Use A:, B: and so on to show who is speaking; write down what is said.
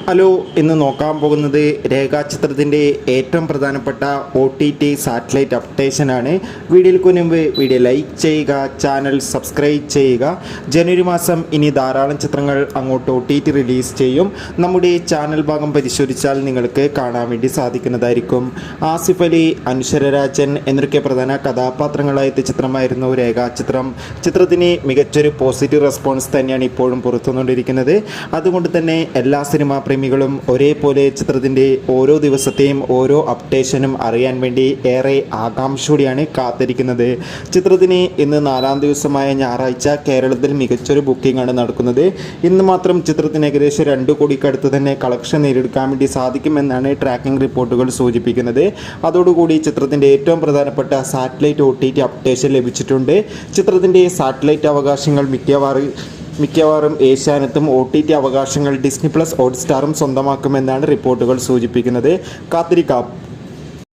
A: Hello, ഇന്ന് നോക്കാൻ പോകുന്നത് രേഖാചിത്രത്തിൻ്റെ ഏറ്റവും പ്രധാനപ്പെട്ട OTT സാറ്റലൈറ്റ് അപ്ഡേഷനാണ്. വീഡിയോയ്ക്ക് മുൻപ് വീഡിയോ ലൈക്ക് ചെയ്യുക, ചാനൽ സബ്സ്ക്രൈബ് ചെയ്യുക. ജനുവരി മാസം ഇനി ധാരാളം ചിത്രങ്ങൾ അങ്ങോട്ട് OTT റിലീസ് ചെയ്യും. നമ്മുടെ ചാനൽ ഭാഗം പരിശോധിച്ചാൽ നിങ്ങൾക്ക് കാണാൻ വേണ്ടി സാധിക്കുന്നതായിരിക്കും. ആസിഫ് അലി, അനശ്വര രാജൻ എന്നൊക്കെ പ്രധാന കഥാപാത്രങ്ങളായ ചിത്രമായിരുന്നു രേഖാചിത്രം. ചിത്രത്തിന് മികച്ചൊരു പോസിറ്റീവ് റെസ്പോൺസ് തന്നെയാണ് ഇപ്പോഴും പുറത്തുകൊണ്ടിരിക്കുന്നത്. അതുകൊണ്ട് തന്നെ എല്ലാ സിനിമാ പ്രേമികളും ഒരേപോലെ ചിത്രത്തിൻ്റെ ഓരോ ദിവസത്തെയും ഓരോ അപ്ഡേഷനും അറിയാൻ വേണ്ടി ഏറെ ആകാംക്ഷയോടെയാണ് കാത്തിരിക്കുന്നത്. ചിത്രത്തിന് ഇന്ന് 4-ാം ദിവസമായ ഞായറാഴ്ച കേരളത്തിൽ മികച്ചൊരു ബുക്കിംഗ് ആണ് നടക്കുന്നത്. ഇന്ന് മാത്രം ചിത്രത്തിന് ഏകദേശം 2 കോടിക്കടുത്ത് തന്നെ കളക്ഷൻ നേടിയെടുക്കാൻ വേണ്ടി സാധിക്കുമെന്നാണ് ട്രാക്കിംഗ് റിപ്പോർട്ടുകൾ സൂചിപ്പിക്കുന്നത്. അതോടുകൂടി ചിത്രത്തിൻ്റെ ഏറ്റവും പ്രധാനപ്പെട്ട സാറ്റലൈറ്റ് OTT അപ്ഡേഷൻ ലഭിച്ചിട്ടുണ്ട്. ചിത്രത്തിൻ്റെ സാറ്റലൈറ്റ് അവകാശങ്ങൾ മിക്കവാറും ഏഷ്യാനെറ്റും OTT അവകാശങ്ങൾ ഡിസ്നി പ്ലസ് ഹോട്ട്സ്റ്റാറും സ്വന്തമാക്കുമെന്നാണ് റിപ്പോർട്ടുകൾ സൂചിപ്പിക്കുന്നത്. കാത്തിരിക്കാം.